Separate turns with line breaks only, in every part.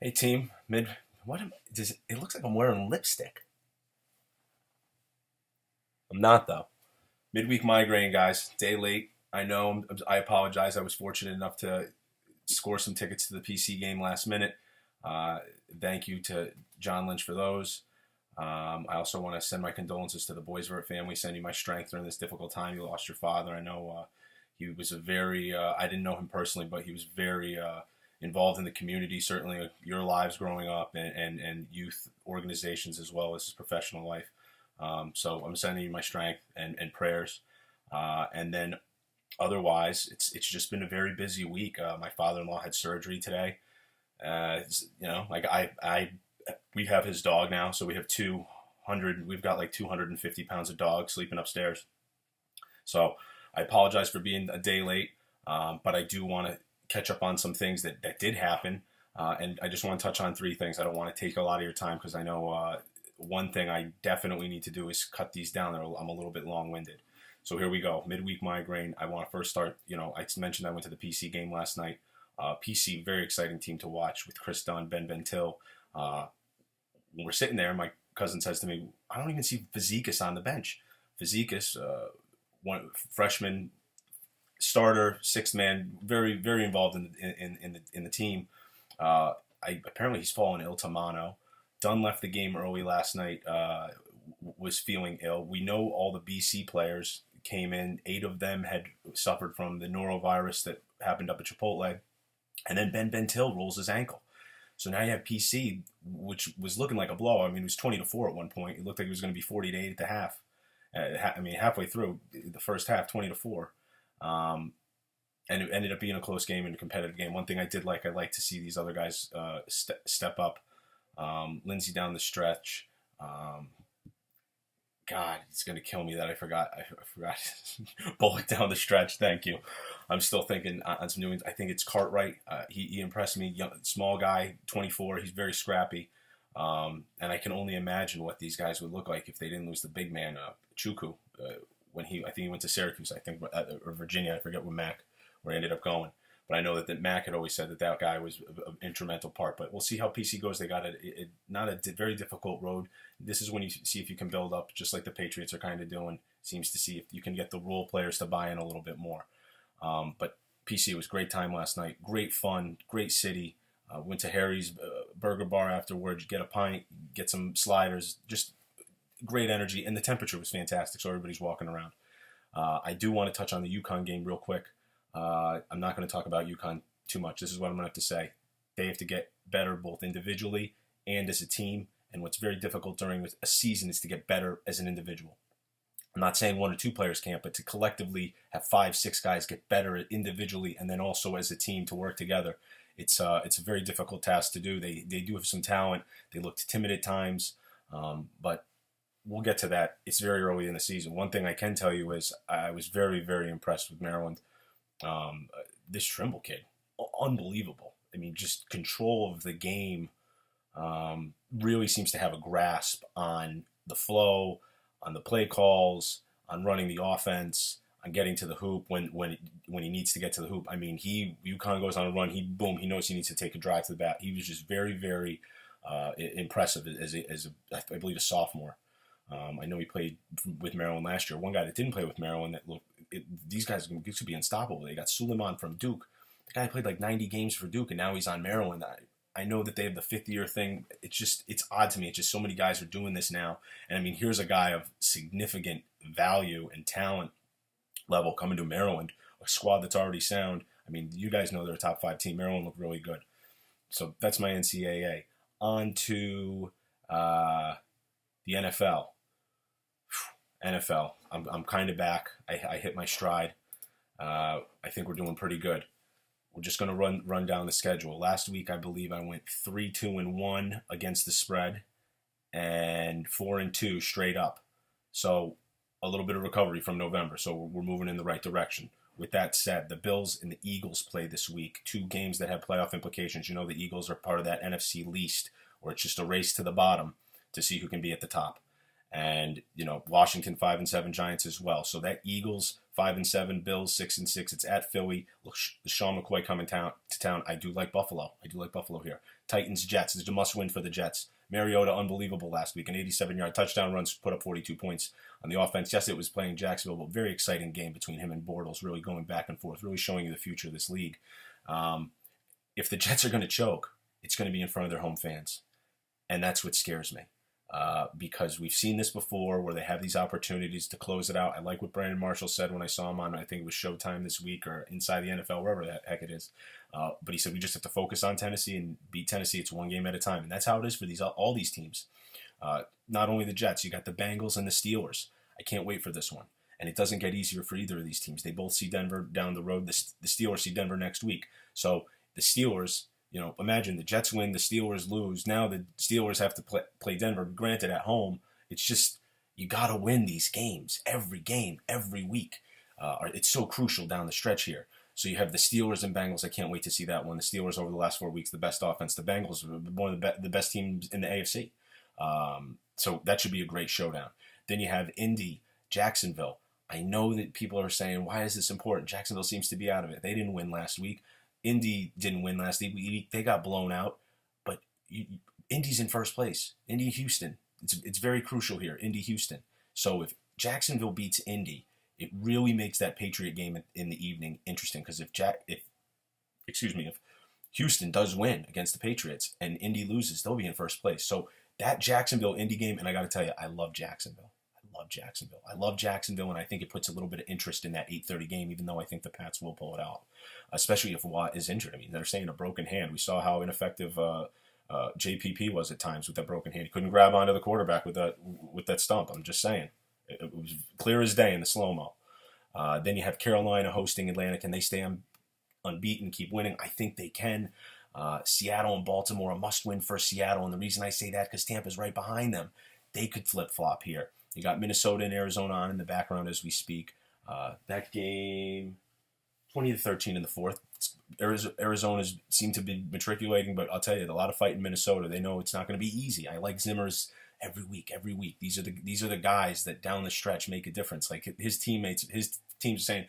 Hey team, does it looks like I'm wearing lipstick. I'm not though. Midweek migraine, guys. Day late. I know. I apologize. I was fortunate enough to score some tickets to the PC game last minute. Uh, Thank you to John Lynch for those. I also want to send my condolences to the Boisvert family. Send you my strength during this difficult time. You lost your father. I know he was a very. I didn't know him personally, but he was very involved in the community. Certainly, your lives growing up and youth organizations as well as his professional life. So I'm sending you my strength and prayers. And then otherwise, it's just been a very busy week. My father-in-law had surgery today. Like we have his dog now, so we have 200. We've got like 250 pounds of dog sleeping upstairs. So I apologize for being a day late, but I do want to catch up on some things that did happen. And I just want to touch on three things. I don't want to take a lot of your time because I know one thing I definitely need to do is cut these down. I'm a little bit long-winded. So here we go. Midweek migraine. I want to first start. I mentioned I went to the PC game last night. PC, very exciting team to watch with Chris Dunn, Ben Bentil. When we're sitting there, my cousin says to me, "I don't even see Fazekas on the bench." Fazekas, one freshman starter, sixth man, very very involved in the team. Apparently he's fallen ill to mono. Dunn left the game early last night. Was feeling ill. We know all the BC players came in. 8 of them had suffered from the norovirus that happened up at Chipotle. And then Ben Bentil rolls his ankle. So now you have PC, which was looking like a blow. I mean, it was 20-4 at one point. It looked like it was going to be 40-8 at the half. Halfway through the first half, 20-4. And it ended up being a close game and a competitive game. One thing I did like, I like to see these other guys step up. Lindsey down the stretch. God, it's gonna kill me that I forgot. I forgot Bullock down the stretch. Thank you. I'm still thinking on some new ones. I think it's Cartwright. He impressed me. Young, small guy, 24. He's very scrappy. And I can only imagine what these guys would look like if they didn't lose the big man, Chuku, when I think he went to Syracuse. I think or Virginia. I forget where he ended up going. But I know that Mac had always said that guy was an instrumental part. But we'll see how PC goes. They got not a very difficult road. This is when you see if you can build up, just like the Patriots are kind of doing. Seems to see if you can get the role players to buy in a little bit more. But PC was great time last night. Great fun. Great city. Went to Harry's Burger Bar afterwards. Get a pint. Get some sliders. Just great energy. And the temperature was fantastic, so everybody's walking around. I do want to touch on the UConn game real quick. I'm not going to talk about UConn too much. This is what I'm going to have to say. They have to get better both individually and as a team. And what's very difficult during a season is to get better as an individual. I'm not saying 1 or 2 players can't, but to collectively have 5, 6 guys get better individually and then also as a team to work together. It's a very difficult task to do. They do have some talent. They looked timid at times, but we'll get to that. It's very early in the season. One thing I can tell you is I was very, very impressed with Maryland. This Trimble kid, unbelievable. I mean, just control of the game. Really seems to have a grasp on the flow, on the play calls, on running the offense, on getting to the hoop when he needs to get to the hoop. I mean, UConn goes on a run. He knows he needs to take a drive to the bat. He was just very, very impressive as I believe a sophomore. I know he played with Maryland last year. One guy that didn't play with Maryland that these guys could be unstoppable. They got Suleiman from Duke. The guy played like 90 games for Duke, and now he's on Maryland. I know that they have the 5th-year thing. It's odd to me. It's just so many guys are doing this now. And I mean, here's a guy of significant value and talent level coming to Maryland, a squad that's already sound. I mean, you guys know they're a top 5 team. Maryland looked really good. So that's my NCAA. On to the NFL. NFL. I'm kind of back. I hit my stride. I think we're doing pretty good. We're just going to run down the schedule. Last week, I believe I went 3-2-1 against the spread and 4-2 straight up. So a little bit of recovery from November. So we're moving in the right direction. With that said, the Bills and the Eagles play this week. 2 games that have playoff implications. You know the Eagles are part of that NFC least, where it's just a race to the bottom to see who can be at the top. And, Washington 5-7 Giants as well. So that Eagles 5-7. Bills 6-6. It's at Philly. Sean McCoy coming to town. I do like Buffalo. Here. Titans Jets. It's a must-win for the Jets. Mariota, unbelievable last week. An 87-yard touchdown run, put up 42 points on the offense. Yes, it was playing Jacksonville, but very exciting game between him and Bortles, really going back and forth, really showing you the future of this league. If the Jets are going to choke, it's going to be in front of their home fans. And that's what scares me. Because we've seen this before where they have these opportunities to close it out. I like what Brandon Marshall said when I saw him on, I think it was Showtime this week or Inside the NFL, wherever the heck it is. But he said we just have to focus on Tennessee and beat Tennessee. It's one game at a time. And that's how it is for all these teams. Not only the Jets, you got the Bengals and the Steelers. I can't wait for this one. And it doesn't get easier for either of these teams. They both see Denver down the road. The Steelers see Denver next week. So the Steelers, imagine the Jets win, the Steelers lose. Now the Steelers have to play Denver, granted at home. It's just, you got to win these games, every game, every week. It's so crucial down the stretch here. So you have the Steelers and Bengals. I can't wait to see that one. The Steelers over the last 4 weeks, the best offense. The Bengals, one of the best teams in the AFC. So that should be a great showdown. Then you have Indy, Jacksonville. I know that people are saying, why is this important? Jacksonville seems to be out of it. They didn't win last week. Indy didn't win last week. They got blown out. But Indy's in first place. Indy, Houston. It's very crucial here. Indy, Houston. So if Jacksonville beats Indy, it really makes that Patriot game in the evening interesting. Because if Houston does win against the Patriots and Indy loses, they'll be in first place. So that Jacksonville-Indy game, and I got to tell you, I love Jacksonville. I love Jacksonville, and I think it puts a little bit of interest in that 8:30 game, even though I think the Pats will pull it out, especially if Watt is injured. I mean, they're saying a broken hand. We saw how ineffective JPP was at times with that broken hand. He couldn't grab onto the quarterback with that stump. I'm just saying. It was clear as day in the slow-mo. Then you have Carolina hosting Atlanta. Can they stay unbeaten, keep winning? I think they can. Seattle and Baltimore, a must-win for Seattle, and the reason I say that because Tampa's right behind them. They could flip-flop here. You got Minnesota and Arizona on in the background as we speak. That game, 20-13 in the fourth. Arizona's seem to be matriculating, but I'll tell you, a lot of fight in Minnesota. They know it's not going to be easy. I like Zimmer's every week. These are the guys that down the stretch make a difference. Like his team's saying,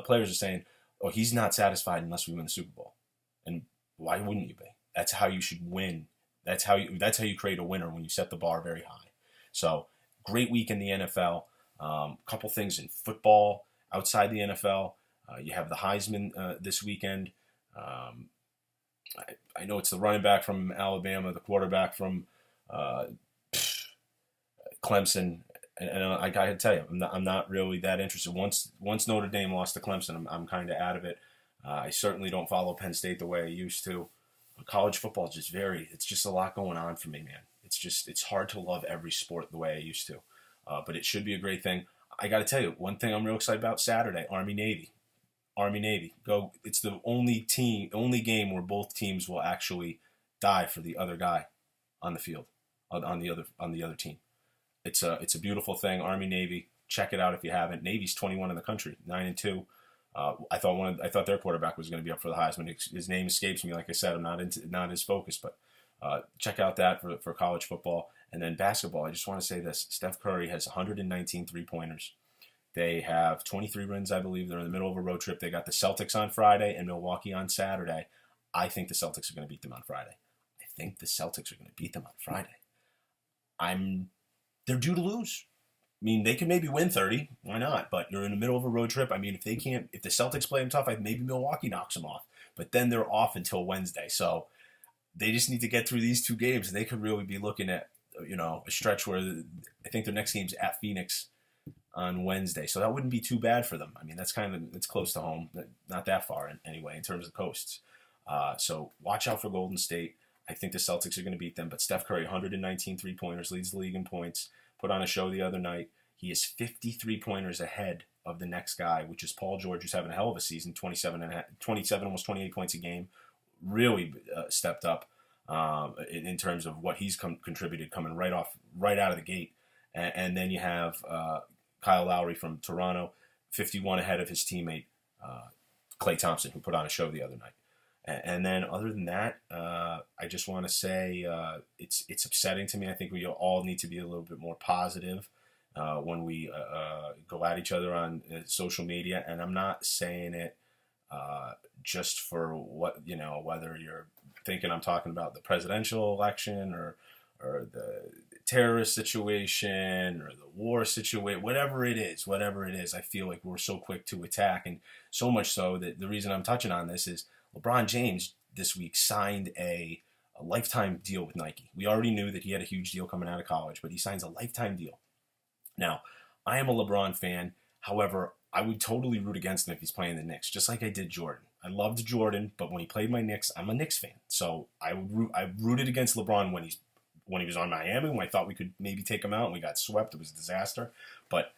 players are saying, "Oh, he's not satisfied unless we win the Super Bowl." And why wouldn't you be? That's how you should win. That's how you create a winner, when you set the bar very high. So. Great week in the NFL. Couple things in football outside the NFL. You have the Heisman this weekend. I know it's the running back from Alabama, the quarterback from Clemson, and I got to tell you, I'm not really that interested. Once Notre Dame lost to Clemson, I'm kind of out of it. I certainly don't follow Penn State the way I used to. College football is just it's just a lot going on for me, man. It's hard to love every sport the way I used to. But it should be a great thing. I got to tell you, one thing I'm real excited about Saturday, Army-Navy. Go. It's the only game where both teams will actually die for the other guy on the field, on the other team. It's a beautiful thing, Army-Navy. Check it out if you haven't. Navy's 21 in the country, 9-2. I thought their quarterback was going to be up for the Heisman. His name escapes me. Like I said, I'm not as focused, but check out that for college football. And then basketball, I just want to say this. Steph Curry has 119 three-pointers. They have 23 wins, I believe. They're in the middle of a road trip. They got the Celtics on Friday and Milwaukee on Saturday. I think the Celtics are going to beat them on Friday. They're due to lose. I mean, they can maybe win 30. Why not? But you're in the middle of a road trip. I mean, if the Celtics play them tough, maybe Milwaukee knocks them off. But then they're off until Wednesday. So they just need to get through these two games, and they could really be looking at, a stretch where I think their next game's at Phoenix on Wednesday. So that wouldn't be too bad for them. I mean, it's close to home. Not that far anyway in terms of coasts. So watch out for Golden State. I think the Celtics are going to beat them. But Steph Curry, 119 three-pointers, leads the league in points. Put on a show the other night. He is 53 pointers ahead of the next guy, which is Paul George, who's having a hell of a season, 27, almost 28 points a game. Really stepped up in terms of what he's contributed coming right out of the gate. And then you have Kyle Lowry from Toronto, 51 ahead of his teammate Klay Thompson, who put on a show the other night. And then other than that, I just want to say it's upsetting to me. I think we all need to be a little bit more positive when we go at each other on social media. And I'm not saying it just for whether you're thinking I'm talking about the presidential election or the terrorist situation or the war situation, whatever it is, I feel like we're so quick to attack, and so much so that the reason I'm touching on this is LeBron James this week signed a lifetime deal with Nike. We already knew that he had a huge deal coming out of college, but he signs a lifetime deal. Now, I am a LeBron fan. However, I would totally root against him if he's playing the Knicks, just like I did Jordan. I loved Jordan, but when he played my Knicks, I'm a Knicks fan. So I rooted against LeBron when he was on Miami, when I thought we could maybe take him out and we got swept. It was a disaster. But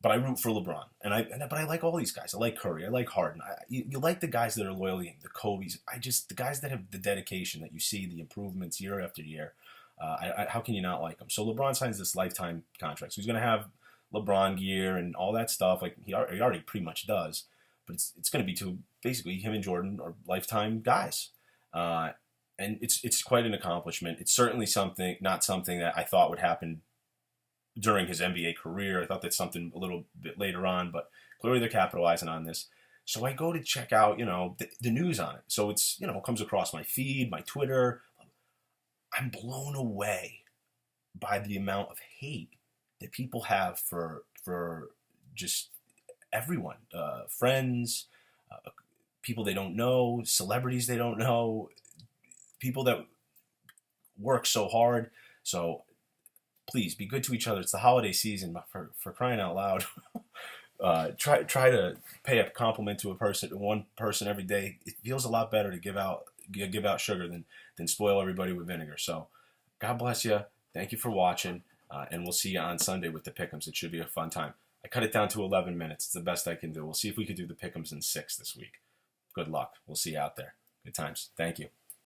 I root for LeBron. But I like all these guys. I like Curry. I like Harden. You like the guys that are loyal, the Kobe's. The guys that have the dedication that you see, the improvements year after year. How can you not like them? So LeBron signs this lifetime contract. So he's going to have LeBron gear and all that stuff. Like he already pretty much does. But it's going to be to basically him and Jordan are lifetime guys. And it's quite an accomplishment. It's certainly not something that I thought would happen during his NBA career. I thought that's something a little bit later on, but clearly they're capitalizing on this. So I go to check out, the news on it. So it's, it comes across my feed, my Twitter. I'm blown away by the amount of hate that people have for just everyone, friends, people they don't know, celebrities they don't know, people that work so hard. So please be good to each other. It's the holiday season, for crying out loud. Try to pay a compliment to one person every day. It feels a lot better to give out sugar than spoil everybody with vinegar. So God bless you. Thank you for watching, and we'll see you on Sunday with the Pick'ems. It should be a fun time. I cut it down to 11 minutes. It's the best I can do. We'll see if we can do the Pick'ems in 6 this week. Good luck. We'll see you out there. Good times. Thank you.